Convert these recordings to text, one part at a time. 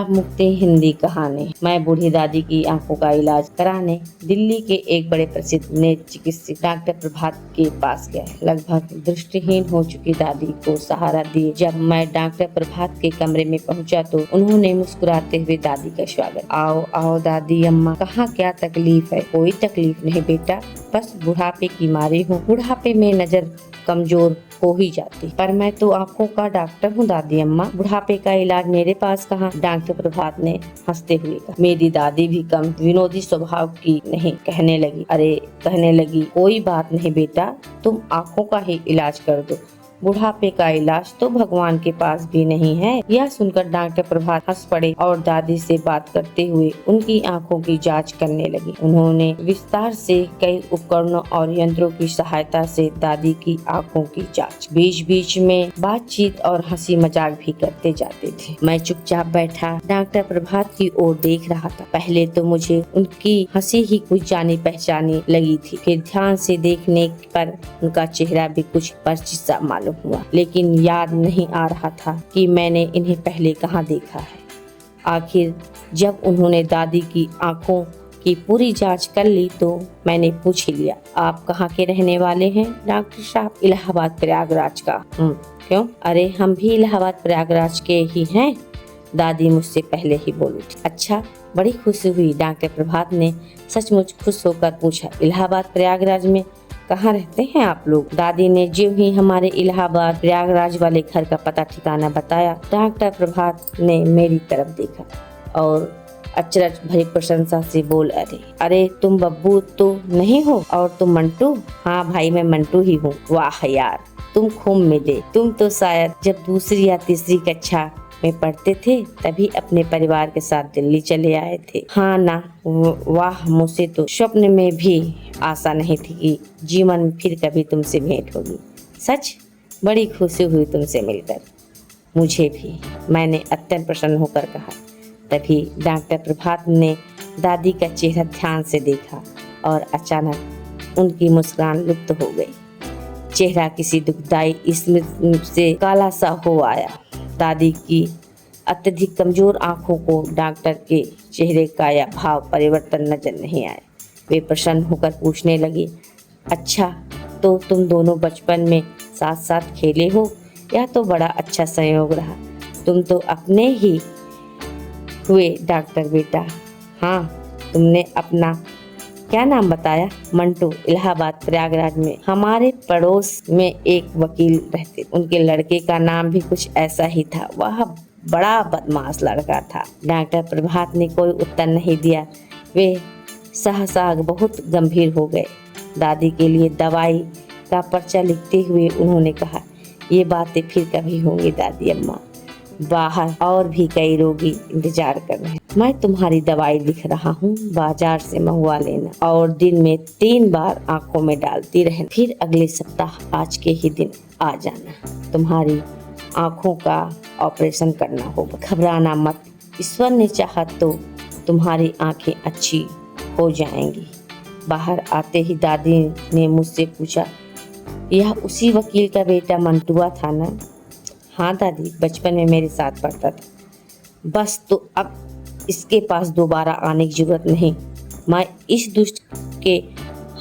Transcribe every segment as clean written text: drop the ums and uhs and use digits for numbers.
मुक्ति हिंदी कहानी। मैं बूढ़ी दादी की आंखों का इलाज कराने दिल्ली के एक बड़े प्रसिद्ध नेत्र चिकित्सक डॉक्टर प्रभात के पास गया। लगभग दृष्टिहीन हो चुकी दादी को सहारा दिए जब मैं डॉक्टर प्रभात के कमरे में पहुंचा तो उन्होंने मुस्कुराते हुए दादी का स्वागत। आओ आओ दादी अम्मा, कहाँ क्या तकलीफ है? कोई तकलीफ नहीं बेटा, बस बुढ़ापे की मारी हूँ। बुढ़ापे में नजर कमजोर हो ही जाती, पर मैं तो आंखों का डॉक्टर हूँ दादी अम्मा, बुढ़ापे का इलाज मेरे पास कहाँ? डॉक्टर प्रभात ने हंसते हुए कहा। मेरी दादी भी कम विनोदी स्वभाव की नहीं, कहने लगी कोई बात नहीं बेटा, तुम आंखों का ही इलाज कर दो, बुढ़ापे का इलाज तो भगवान के पास भी नहीं है। यह सुनकर डॉक्टर प्रभात हंस पड़े और दादी से बात करते हुए उनकी आंखों की जांच करने लगे। उन्होंने विस्तार से कई उपकरणों और यंत्रों की सहायता से दादी की आंखों की जांच। बीच बीच में बातचीत और हंसी मजाक भी करते जाते थे। मैं चुपचाप बैठा डॉक्टर प्रभात की ओर देख रहा था। पहले तो मुझे उनकी हंसी ही कुछ जानी पहचानी लगी थी, फिर ध्यान से देखने पर उनका चेहरा भी कुछ परिचित सा मालूम हुआ, लेकिन याद नहीं आ रहा था कि मैंने इन्हें पहले कहाँ देखा है। आखिर जब उन्होंने दादी की आंखों की पूरी जांच कर ली तो मैंने पूछ ही लिया, आप कहाँ के रहने वाले हैं डॉक्टर साहब? इलाहाबाद प्रयागराज का। क्यों? अरे हम भी इलाहाबाद प्रयागराज के ही हैं, दादी मुझसे पहले ही बोली थी। अच्छा, बड़ी खुशी हुई। डॉक्टर प्रभात ने सचमुच खुश होकर पूछा, इलाहाबाद प्रयागराज में कहाँ रहते हैं आप लोग? दादी ने जो ही हमारे इलाहाबाद प्रयागराज वाले घर का पता ठिकाना बताया, डॉक्टर प्रभात ने मेरी तरफ देखा और अचरज भरी प्रशंसा से बोल, अरे तुम बब्बू तो नहीं हो? और तुम मंटू? हाँ भाई, मैं मंटू ही हूँ। वाह यार, तुम खूब मिले। तुम तो शायद जब दूसरी या तीसरी कक्षा में पढ़ते थे तभी अपने परिवार के साथ दिल्ली चले आए थे। हाँ ना, वाह, मुझसे तो स्वप्न में भी आशा नहीं थी कि जीवन में फिर कभी तुमसे भेंट होगी। सच बड़ी खुशी हुई तुमसे मिलकर। मुझे भी, मैंने अत्यंत प्रसन्न होकर कहा। तभी डॉक्टर प्रभात ने दादी का चेहरा ध्यान से देखा और अचानक उनकी मुस्कान लुप्त हो गई। चेहरा किसी दुखदायी स्मृति से काला सा हो आया। दादी की अत्यधिक कमजोर आंखों को डॉक्टर के चेहरे का या भाव परिवर्तन नजर नहीं आया। वे प्रसन्न होकर पूछने लगे, अच्छा तो तुम दोनों बचपन में साथ साथ खेले हो? यह तो बड़ा अच्छा संयोग रहा। तुम तो अपने ही हुए डॉक्टर बेटा। हाँ, तुमने अपना क्या नाम बताया? मंटू। इलाहाबाद प्रयागराज में हमारे पड़ोस में एक वकील रहते, उनके लड़के का नाम भी कुछ ऐसा ही था। वह बड़ा बदमाश लड़का था। डॉक्टर प्रभात ने कोई उत्तर नहीं दिया। वे सहसा बहुत गंभीर हो गए। दादी के लिए दवाई का पर्चा लिखते हुए उन्होंने कहा, ये बातें फिर कभी होंगी दादी अम्मा, बाहर और भी कई रोगी इंतजार कर रहे हैं। मैं तुम्हारी दवाई लिख रहा हूँ, बाजार से मंगवा लेना और दिन में 3 बार आंखों में डालती रहना। फिर अगले सप्ताह आज के ही दिन आ जाना। तुम्हारी आंखों का ऑपरेशन करना होगा। घबराना मत, ईश्वर ने चाहा तो तुम्हारी आंखें अच्छी हो जाएंगी। बाहर आते ही दादी ने मुझसे पूछा, यह उसी वकील का बेटा मंटुआ था ना? हाँ दादी, बचपन में मेरे साथ पढ़ता था। बस तो अब इसके पास दोबारा आने की जरूरत नहीं। मैं इस दुष्ट के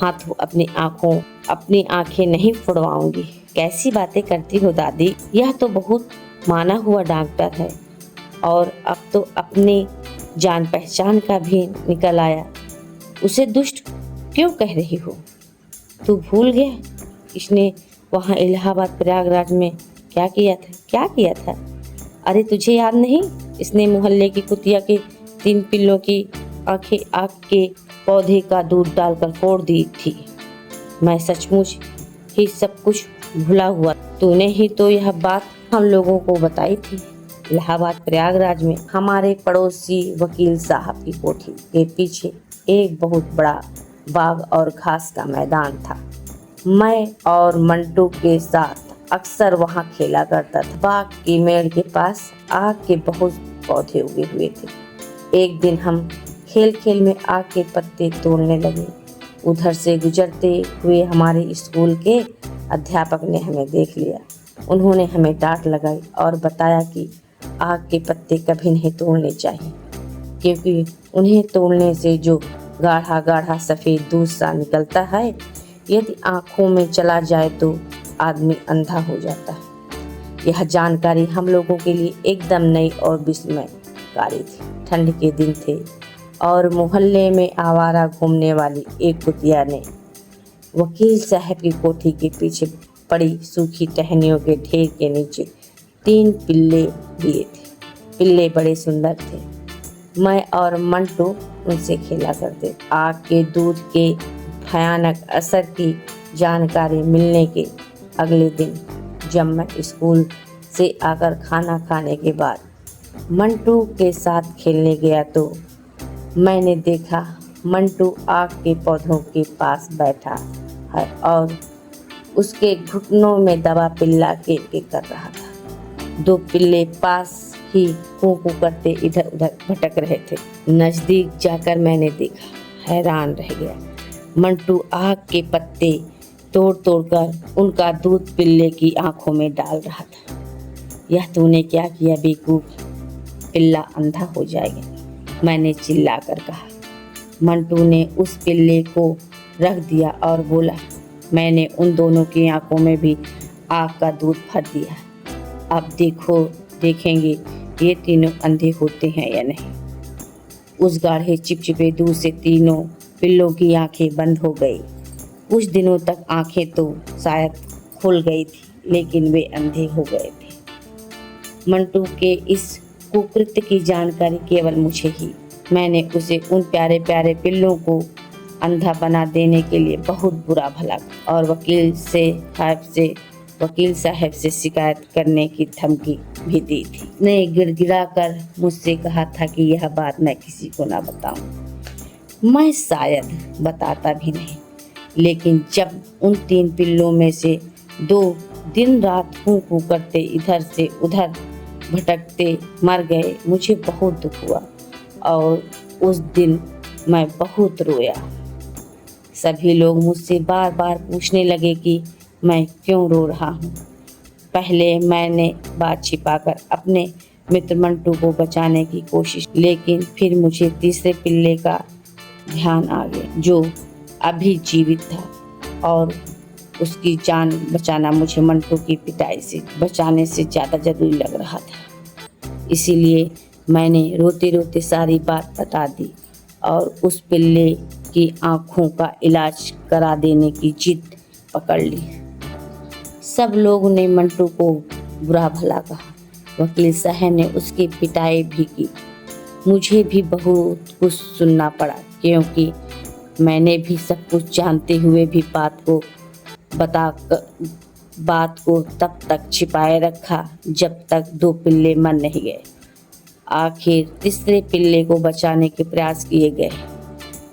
हाथों अपनी आंखें नहीं फुड़वाऊंगी। कैसी बातें करती हो दादी, यह तो बहुत माना हुआ डॉक्टर है और अब तो अपनी जान पहचान का भी निकल आया। उसे दुष्ट क्यों कह रही हो? तू भूल गया इसने वहाँ इलाहाबाद प्रयागराज में क्या किया था? अरे तुझे याद नहीं? इसने मोहल्ले की कुतिया के 3 पिल्लों की आंखें आग के पौधे का दूध डालकर फोड़ दी थी। मैं सचमुच ही सब कुछ भूला हुआ। तूने ही तो यह बात हम लोगों को बताई थी। इलाहाबाद प्रयागराज में हमारे पड़ोसी वकील साहब की कोठी के पीछे एक बहुत बड़ा बाग और घास का मैदान था। मैं और मंटू के साथ अक्सर वहाँ खेला करता था। बाग की मेड़ के पास आग के बहुत पौधे उगे हुए थे। एक दिन हम खेल खेल में आग के पत्ते तोड़ने लगे। उधर से गुजरते हुए हमारे स्कूल के अध्यापक ने हमें देख लिया। उन्होंने हमें डांट लगाई और बताया कि आग के पत्ते कभी नहीं तोड़ने चाहिए, क्योंकि उन्हें तोड़ने से जो गाढ़ा गाढ़ा सफ़ेद दूध सा निकलता है, यदि आँखों में चला जाए तो आदमी अंधा हो जाता है। यह जानकारी हम लोगों के लिए एकदम नई और विस्मयकारी थी। ठंड के दिन थे और मोहल्ले में आवारा घूमने वाली एक कुतिया ने वकील साहब की कोठी के पीछे पड़ी सूखी टहनियों के ढेर के नीचे 3 पिल्ले दिए थे। पिल्ले बड़े सुंदर थे। मैं और मंटू उनसे खेला करते। आग के दूध के भयानक असर की जानकारी मिलने के अगले दिन जब मैं स्कूल से आकर खाना खाने के बाद मंटू के साथ खेलने गया तो मैंने देखा मंटू आग के पौधों के पास बैठा है और उसके घुटनों में दबा पिल्ला के कर रहा था। 2 पिल्ले पास ही कू कू करते इधर उधर भटक रहे थे। नजदीक जाकर मैंने देखा, हैरान रह गया। मंटू आग के पत्ते तोड़ तोड़ कर उनका दूध पिल्ले की आंखों में डाल रहा था। यह तूने क्या किया बेवकूफ, पिल्ला अंधा हो जाएगा, मैंने चिल्लाकर कहा। मंटू ने उस पिल्ले को रख दिया और बोला, मैंने उन दोनों की आंखों में भी आग का दूध भर दिया। अब देखेंगे ये तीनों अंधे होते हैं या नहीं। उस गाढ़े चिपचिपे दूध से तीनों पिल्लों की आंखें बंद हो गई। कुछ दिनों तक आंखें तो शायद खुल गई थी, लेकिन वे अंधे हो गए थे। मंटू के इस कुकृत्य की जानकारी केवल मुझे ही। मैंने उसे उन प्यारे प्यारे पिल्लों को अंधा बना देने के लिए बहुत बुरा भला और वकील साहब से शिकायत करने की धमकी भी दी थी। ने गिड़गिड़ा कर मुझसे कहा था कि यह बात मैं किसी को ना बताऊं। मैं शायद बताता भी नहीं, लेकिन जब उन 3 पिल्लों में से 2 दिन रात कू कू करते इधर से उधर भटकते मर गए, मुझे बहुत दुख हुआ और उस दिन मैं बहुत रोया। सभी लोग मुझसे बार बार पूछने लगे कि मैं क्यों रो रहा हूँ। पहले मैंने बात छिपाकर अपने मित्र मंटू को बचाने की कोशिश, लेकिन फिर मुझे तीसरे पिल्ले का ध्यान आ गया जो अभी जीवित था और उसकी जान बचाना मुझे मंटू की पिटाई से बचाने से ज़्यादा जरूरी लग रहा था। इसीलिए मैंने रोते रोते सारी बात बता दी और उस पिल्ले की आँखों का इलाज करा देने की जिद पकड़ ली। सब लोगों ने मंटू को बुरा भला कहा। वकील साहब ने उसकी पिटाई भी की। मुझे भी बहुत कुछ सुनना पड़ा, क्योंकि मैंने भी सब कुछ जानते हुए भी बात को तब तक छिपाए रखा जब तक 2 पिल्ले मर नहीं गए। आखिर तीसरे पिल्ले को बचाने के प्रयास किए गए।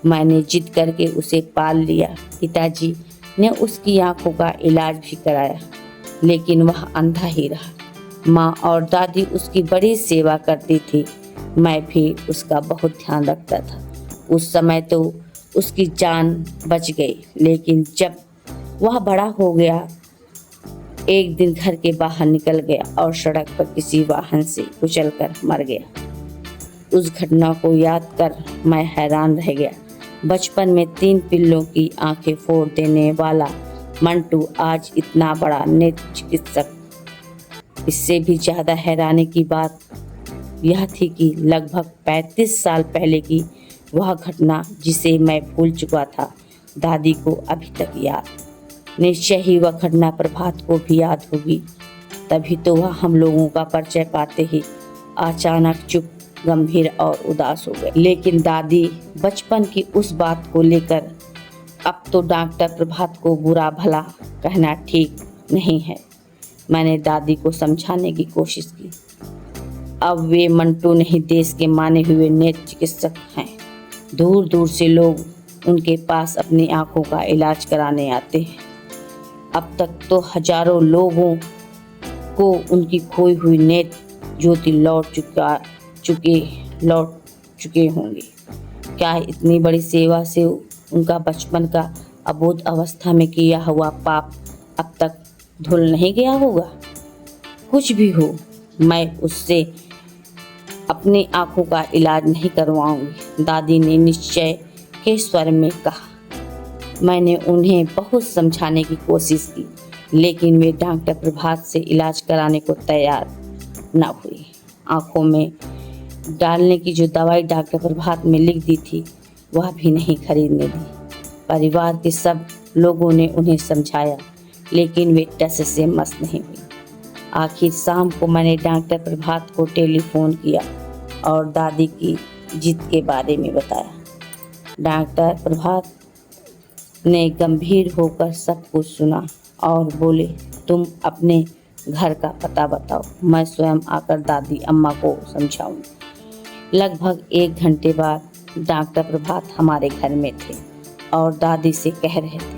मैंने जिद करके उसे पाल लिया। पिताजी ने उसकी आंखों का इलाज भी कराया, लेकिन वह अंधा ही रहा। माँ और दादी उसकी बड़ी सेवा करती थी। मैं भी उसका बहुत ध्यान रखता था। उस समय तो उसकी जान बच गई, लेकिन जब वह बड़ा हो गया, एक दिन घर के बाहर निकल गया और सड़क पर किसी वाहन से कुचलकर मर गया। उस घटना को याद कर मैं हैरान रह गया। बचपन में 3 पिल्लों की आंखें फोड़ देने वाला मंटू आज इतना बड़ा नेत्र चिकित्सक। इससे भी ज़्यादा हैरानी की बात यह थी कि लगभग 35 साल पहले की वह घटना, जिसे मैं भूल चुका था, दादी को अभी तक याद। निश्चय ही वह घटना प्रभात को भी याद होगी। तभी तो वह हम लोगों का परिचय पाते ही अचानक चुप, गंभीर और उदास हो गए। लेकिन दादी बचपन की उस बात को लेकर अब तो डॉक्टर प्रभात को बुरा भला कहना ठीक नहीं है। मैंने दादी को समझाने की कोशिश की। अब वे मंटू नहीं, देश के माने हुए नेत्र चिकित्सक हैं। दूर दूर से लोग उनके पास अपनी आंखों का इलाज कराने आते हैं। अब तक तो हजारों लोगों को उनकी खोई हुई नेत्र ज्योति लौट चुके होंगे। क्या इतनी बड़ी सेवा से उनका बचपन का अबोध अवस्था में किया हुआ पाप अब तक धुल नहीं गया होगा? कुछ भी हो, मैं उससे अपनी आंखों का इलाज नहीं करवाऊंगी, दादी ने निश्चय के स्वर में कहा। मैंने उन्हें बहुत समझाने की कोशिश की, लेकिन वे डॉक्टर प्रभात से इलाज कराने को तैयार न हुई। आंखों में डालने की जो दवाई डॉक्टर प्रभात में लिख दी थी, वह भी नहीं खरीदने दी। परिवार के सब लोगों ने उन्हें समझाया, लेकिन वे टस से मस नहीं हुई। आखिर शाम को मैंने डॉक्टर प्रभात को टेलीफोन किया और दादी की जिद के बारे में बताया। डॉक्टर प्रभात ने गंभीर होकर सब कुछ सुना और बोले, तुम अपने घर का पता बताओ, मैं स्वयं आकर दादी अम्मा को समझाऊंगी। लगभग 1 घंटे बाद डॉक्टर प्रभात हमारे घर में थे और दादी से कह रहे थे,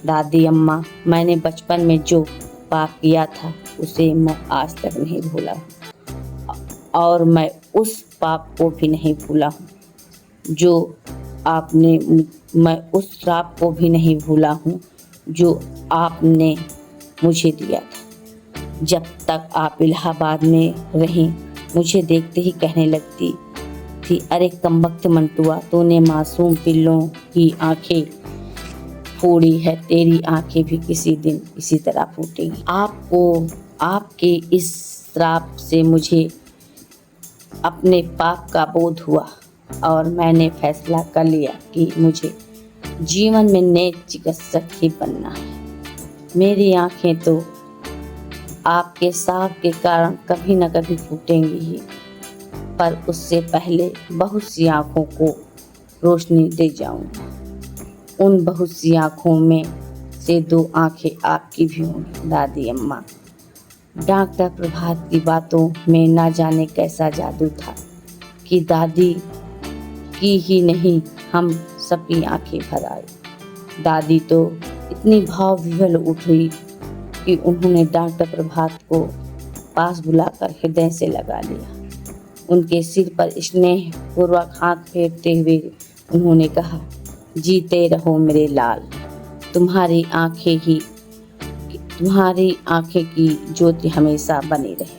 दादी अम्मा, मैंने बचपन में जो पाप किया था उसे मैं आज तक नहीं भूला हूँ और मैं उस पाप को भी नहीं भूला हूँ जो आपने मैं उस श्राप को भी नहीं भूला हूँ जो आपने मुझे दिया था। जब तक आप इलाहाबाद में रहीं, मुझे देखते ही कहने लगती थी, अरे कमबख्त मंटुआ, तूने मासूम पिल्लों की आंखें फोड़ी है, तेरी आंखें भी किसी दिन इसी तरह फूटेंगी। आपके इस श्राप से मुझे अपने पाप का बोध हुआ और मैंने फैसला कर लिया कि मुझे जीवन में नेत्र चिकित्सक ही बनना है। मेरी आंखें तो आपके श्राप के कारण कभी न कभी फूटेंगी ही, पर उससे पहले बहुत सी आंखों को रोशनी दे जाऊंगा। उन बहुत सी आंखों में से 2 आंखें आपकी भी होंगी दादी अम्मा। डॉक्टर प्रभात की बातों में ना जाने कैसा जादू था कि दादी की ही नहीं, हम सबकी आंखें भर आई। दादी तो इतनी भाव विह्वल उठी कि उन्होंने डॉक्टर प्रभात को पास बुलाकर हृदय से लगा लिया। उनके सिर पर स्नेह पूर्वक हाथ फेरते हुए उन्होंने कहा, जीते रहो मेरे लाल, तुम्हारी आंखें की ज्योति हमेशा बनी रहे।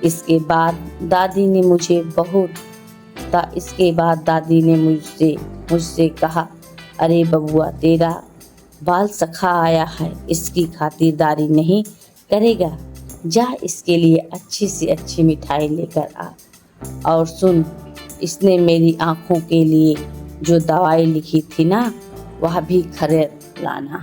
इसके बाद दादी ने मुझसे कहा, अरे बबुआ, तेरा बाल सखा आया है, इसकी खातिरदारी नहीं करेगा? जा इसके लिए अच्छी से अच्छी मिठाई लेकर आ, और सुन, इसने मेरी आंखों के लिए जो दवाई लिखी थी ना, वह भी खरीद लाना।